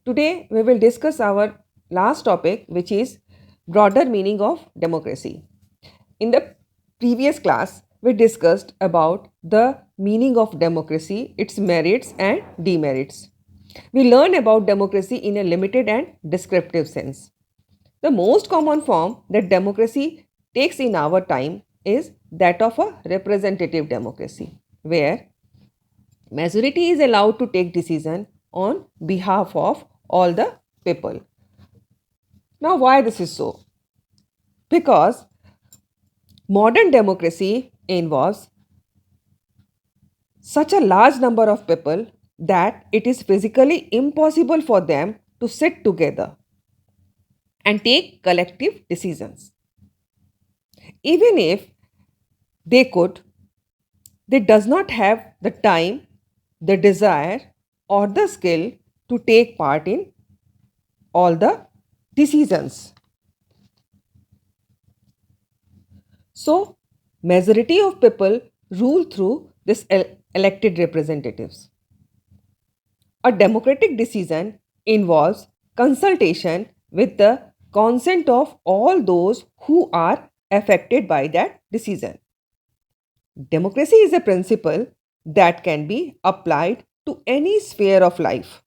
Today we will discuss our last topic, which is broader meaning of democracy. In the previous class, we discussed about the meaning of democracy, its merits and demerits. We learn about democracy in a limited and descriptive sense. The most common form that democracy takes in our time is that of a representative democracy, where majority is allowed to take decision on behalf of all the people. Now, why this is so? Because modern democracy involves such a large number of people that it is physically impossible for them to sit together and take collective decisions. Even if they could, they does not have the time, the desire or the skill to take part in all the decisions. So, majority of people rule through this elected representatives. A democratic decision involves consultation with the consent of all those who are affected by that decision. Democracy is a principle that can be applied to any sphere of life.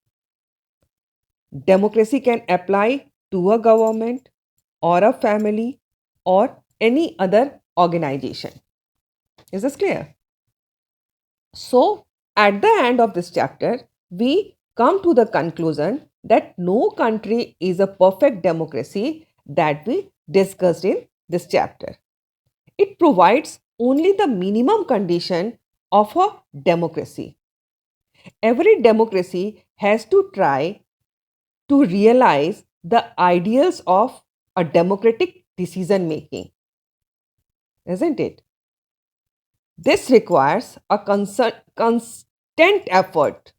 Democracy can apply to a government or a family or any other organization. Is this clear? So, at the end of this chapter, we come to the conclusion that no country is a perfect democracy that we discussed in this chapter. It provides only the minimum condition of a democracy. Every democracy has to try to realize the ideals of a democratic decision making, isn't it? This requires a constant effort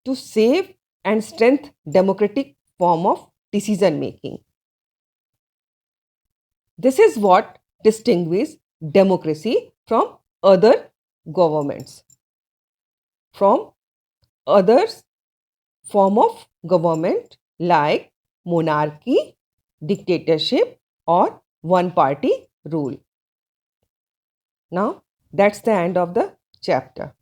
to save and strengthen democratic form of decision making. This is what distinguishes democracy from other governments, from others form of government like monarchy, dictatorship or one party rule. Now, that's the end of the chapter.